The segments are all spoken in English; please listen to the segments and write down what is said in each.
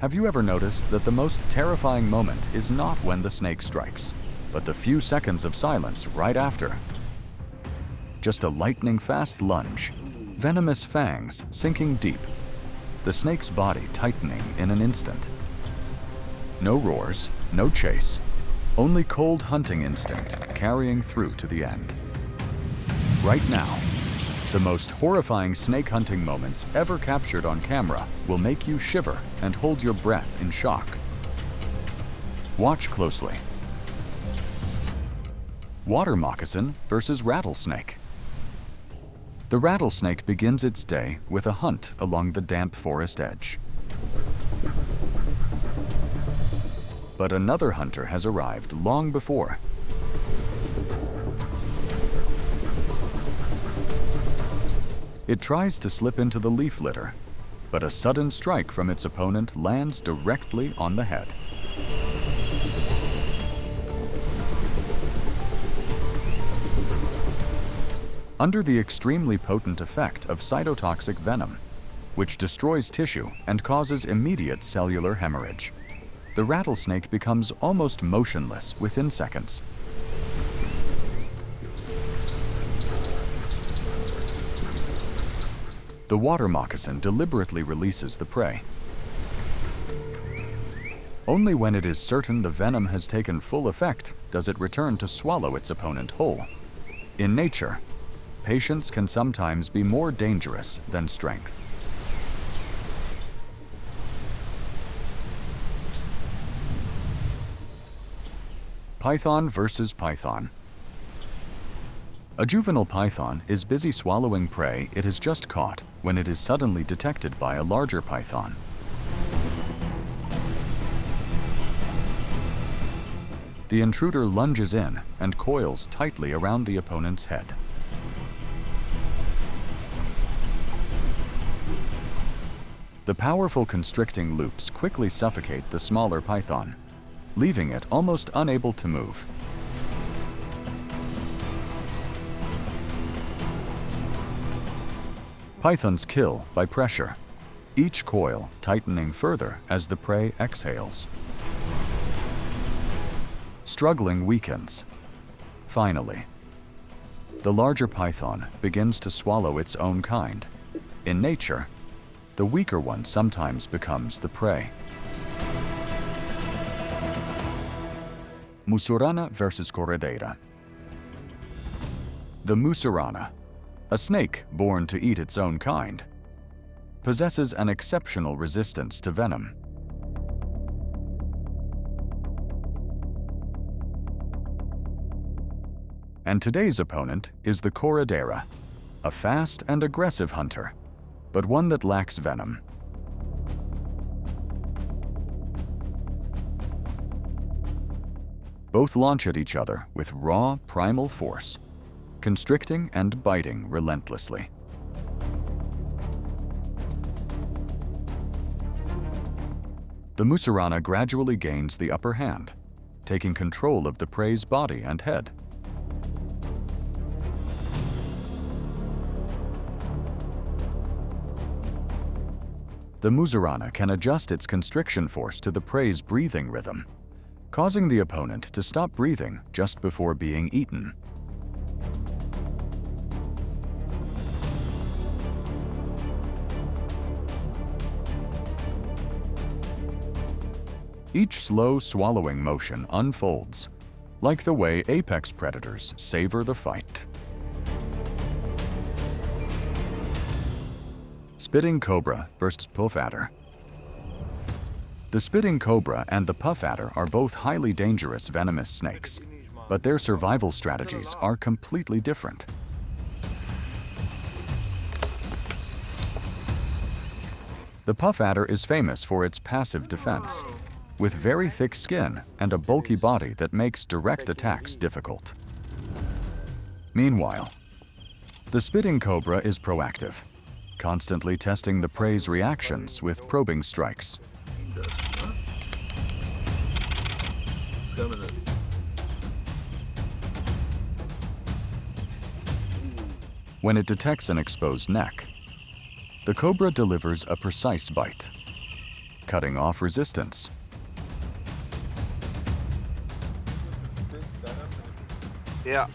Have you ever noticed that the most terrifying moment is not when the snake strikes, but the few seconds of silence right after? Just a lightning-fast lunge, venomous fangs sinking deep, the snake's body tightening in an instant. No roars, no chase, only cold hunting instinct carrying through to the end. Right now, the most horrifying snake hunting moments ever captured on camera will make you shiver and hold your breath in shock. Watch closely. Water moccasin versus rattlesnake. The rattlesnake begins its day with a hunt along the damp forest edge. But another hunter has arrived long before. It tries to slip into the leaf litter, but a sudden strike from its opponent lands directly on the head. Under the extremely potent effect of cytotoxic venom, which destroys tissue and causes immediate cellular hemorrhage, the rattlesnake becomes almost motionless within seconds. The water moccasin deliberately releases the prey. Only when it is certain the venom has taken full effect does it return to swallow its opponent whole. In nature, patience can sometimes be more dangerous than strength. Python versus python. A juvenile python is busy swallowing prey it has just caught when it is suddenly detected by a larger python. The intruder lunges in and coils tightly around the opponent's head. The powerful constricting loops quickly suffocate the smaller python, leaving it almost unable to move. Pythons kill by pressure, each coil tightening further as the prey exhales. Struggling weakens. Finally, the larger python begins to swallow its own kind. In nature, the weaker one sometimes becomes the prey. Musurana versus Corredeira. The Musurana, a snake born to eat its own kind, possesses an exceptional resistance to venom. And today's opponent is the Corredeira, a fast and aggressive hunter, but one that lacks venom. Both launch at each other with raw, primal force, constricting and biting relentlessly. The Musurana gradually gains the upper hand, taking control of the prey's body and head. The Musurana can adjust its constriction force to the prey's breathing rhythm, causing the opponent to stop breathing just before being eaten. Each slow swallowing motion unfolds, like the way apex predators savor the fight. Spitting cobra versus puff adder. The spitting cobra and the puff adder are both highly dangerous venomous snakes, but their survival strategies are completely different. The puff adder is famous for its passive defense, with very thick skin and a bulky body that makes direct attacks difficult. Meanwhile, the spitting cobra is proactive, constantly testing the prey's reactions with probing strikes. When it detects an exposed neck, the cobra delivers a precise bite. cutting off resistance. Yeah.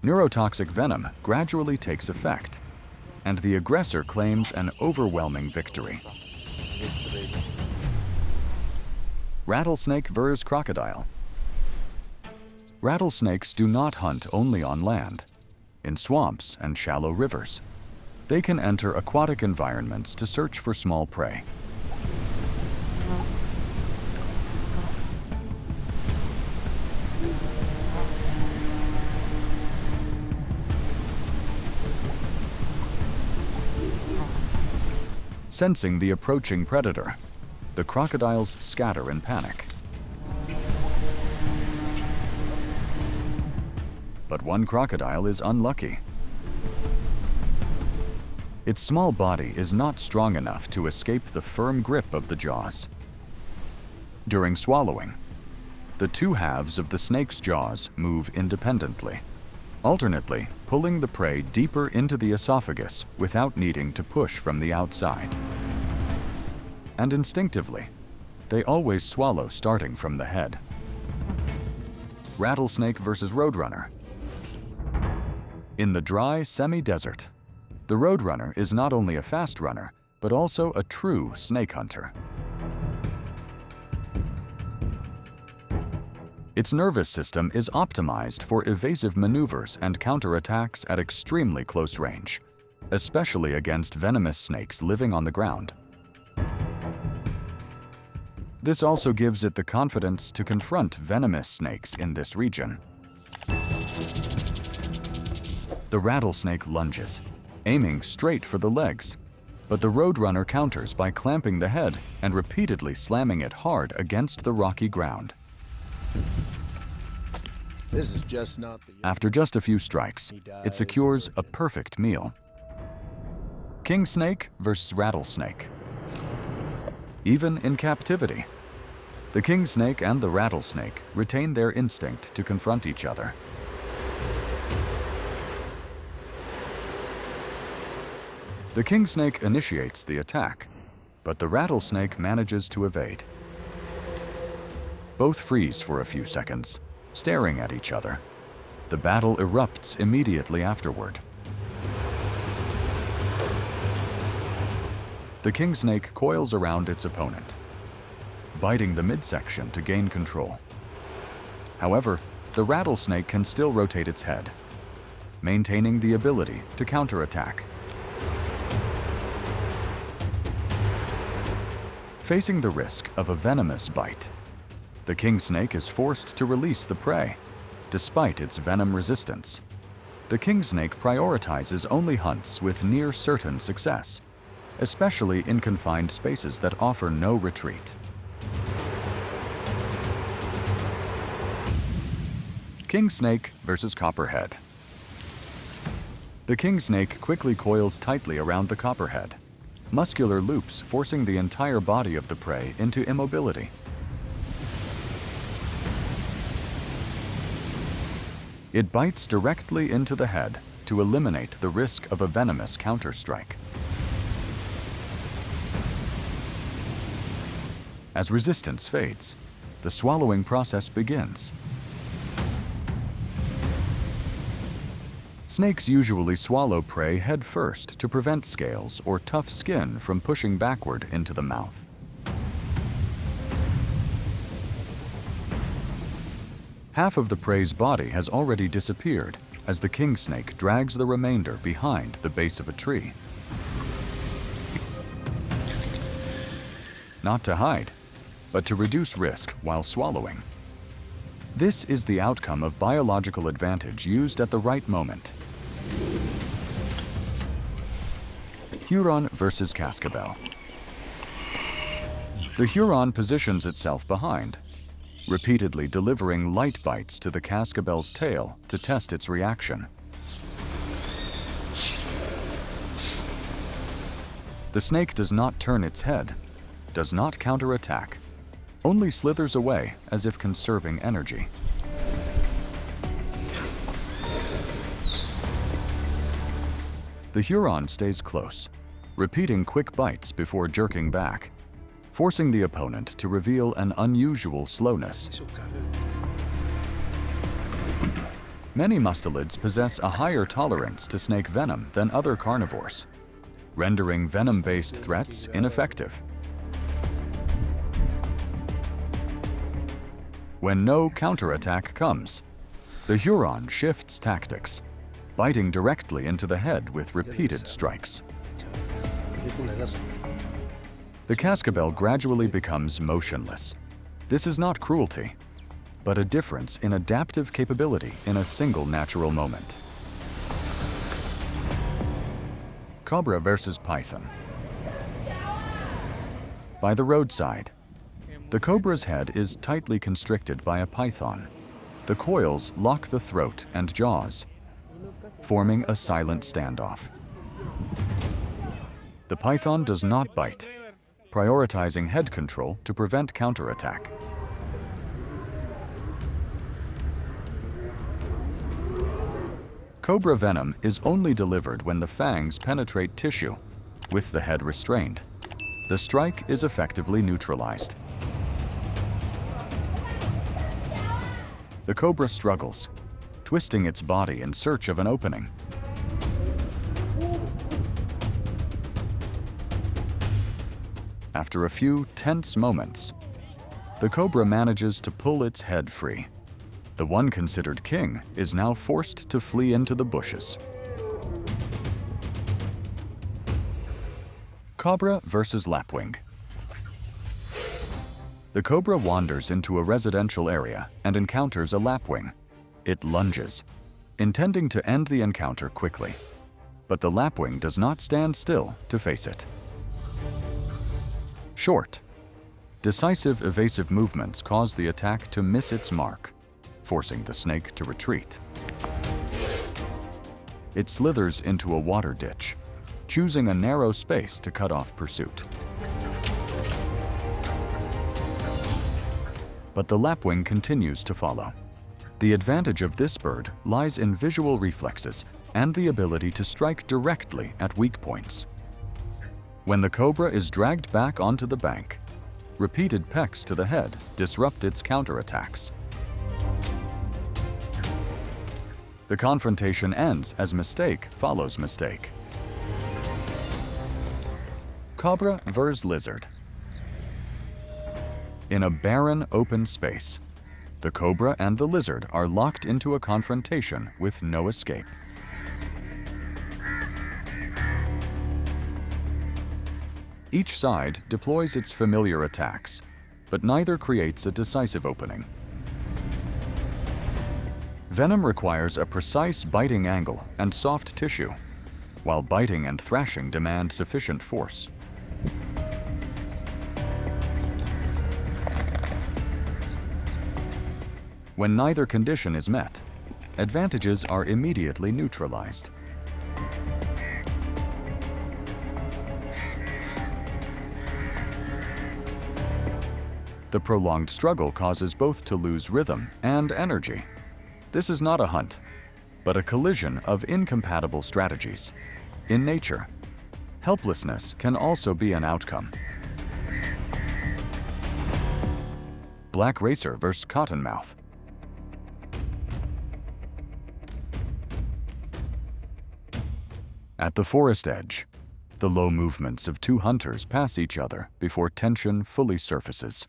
Neurotoxic venom gradually takes effect, and the aggressor claims an overwhelming victory. Rattlesnake vs. crocodile. Rattlesnakes do not hunt only on land, in swamps and shallow rivers. They can enter aquatic environments to search for small prey. Sensing the approaching predator, the crocodiles scatter in panic. But one crocodile is unlucky. Its small body is not strong enough to escape the firm grip of the jaws. During swallowing, the two halves of the snake's jaws move independently, alternately pulling the prey deeper into the esophagus without needing to push from the outside. And instinctively, they always swallow starting from the head. Rattlesnake versus roadrunner. In the dry semi-desert, the roadrunner is not only a fast runner, but also a true snake hunter. Its nervous system is optimized for evasive maneuvers and counterattacks at extremely close range, especially against venomous snakes living on the ground. This also gives it the confidence to confront venomous snakes in this region. The rattlesnake lunges, aiming straight for the legs, but the roadrunner counters by clamping the head and repeatedly slamming it hard against the rocky ground. This is just not the... After just a few strikes, it secures a perfect meal. King snake versus rattlesnake. Even in captivity, the king snake and the rattlesnake retain their instinct to confront each other. The king snake initiates the attack, but the rattlesnake manages to evade. Both freeze for a few seconds, staring at each other. The battle erupts immediately afterward. The king snake coils around its opponent, biting the midsection to gain control. However, the rattlesnake can still rotate its head, maintaining the ability to counterattack. Facing the risk of a venomous bite, the king snake is forced to release the prey, despite its venom resistance. The king snake prioritizes only hunts with near certain success, especially in confined spaces that offer no retreat. King snake versus copperhead. The king snake quickly coils tightly around the copperhead, muscular loops forcing the entire body of the prey into immobility. It bites directly into the head to eliminate the risk of a venomous counterstrike. As resistance fades, the swallowing process begins. Snakes usually swallow prey head first to prevent scales or tough skin from pushing backward into the mouth. Half of the prey's body has already disappeared as the king snake drags the remainder behind the base of a tree. Not to hide, but to reduce risk while swallowing. This is the outcome of biological advantage used at the right moment. Huron versus Cascabel. The Huron positions itself behind, repeatedly delivering light bites to the cascabel's tail to test its reaction. The snake does not turn its head, does not counterattack, only slithers away as if conserving energy. The Huron stays close, repeating quick bites before jerking back, forcing the opponent to reveal an unusual slowness. Many mustelids possess a higher tolerance to snake venom than other carnivores, rendering venom-based threats ineffective. When no counterattack comes, the Huron shifts tactics, biting directly into the head with repeated strikes. The cascabel gradually becomes motionless. This is not cruelty, but a difference in adaptive capability in a single natural moment. Cobra versus python. By the roadside, the cobra's head is tightly constricted by a python. The coils lock the throat and jaws, forming a silent standoff. The python does not bite, prioritizing head control to prevent counterattack. Cobra venom is only delivered when the fangs penetrate tissue, with the head restrained. The strike is effectively neutralized. The cobra struggles, twisting its body in search of an opening. After a few tense moments, the cobra manages to pull its head free. The one considered king is now forced to flee into the bushes. Cobra versus lapwing. The cobra wanders into a residential area and encounters a lapwing. It lunges, intending to end the encounter quickly. But the lapwing does not stand still to face it. Short, decisive evasive movements cause the attack to miss its mark, forcing the snake to retreat. It slithers into a water ditch, choosing a narrow space to cut off pursuit. But the lapwing continues to follow. The advantage of this bird lies in visual reflexes and the ability to strike directly at weak points. When the cobra is dragged back onto the bank, repeated pecks to the head disrupt its counterattacks. The confrontation ends as mistake follows mistake. Cobra vs. lizard. In a barren, open space, the cobra and the lizard are locked into a confrontation with no escape. Each side deploys its familiar attacks, but neither creates a decisive opening. Venom requires a precise biting angle and soft tissue, while biting and thrashing demand sufficient force. When neither condition is met, advantages are immediately neutralized. The prolonged struggle causes both to lose rhythm and energy. This is not a hunt, but a collision of incompatible strategies. In nature, helplessness can also be an outcome. Black racer versus Cottonmouth. At the forest edge, the low movements of two hunters pass each other before tension fully surfaces.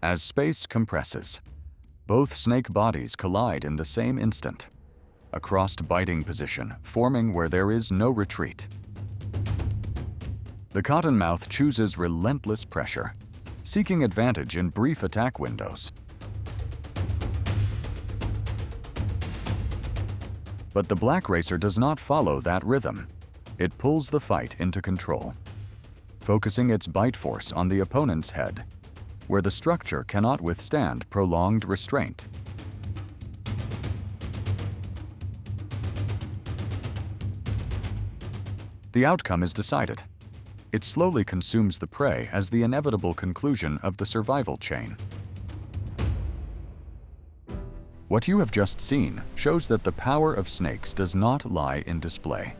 As space compresses, both snake bodies collide in the same instant, a crossed biting position forming where there is no retreat. The Cottonmouth chooses relentless pressure, seeking advantage in brief attack windows. But the black racer does not follow that rhythm. It pulls the fight into control, focusing its bite force on the opponent's head, where the structure cannot withstand prolonged restraint. The outcome is decided. It slowly consumes the prey as the inevitable conclusion of the survival chain. What you have just seen shows that the power of snakes does not lie in display,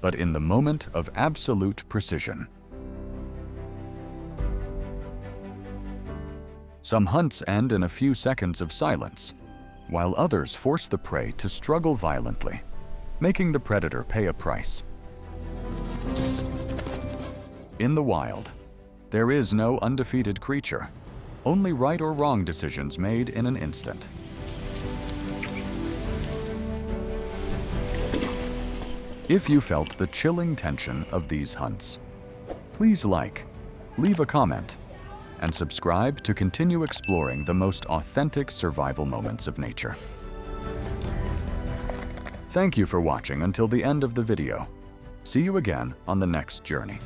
but in the moment of absolute precision. Some hunts end in a few seconds of silence, while others force the prey to struggle violently, making the predator pay a price. In the wild, there is no undefeated creature, only right or wrong decisions made in an instant. If you felt the chilling tension of these hunts, please like, leave a comment, and subscribe to continue exploring the most authentic survival moments of nature. Thank you for watching until the end of the video. See you again on the next journey.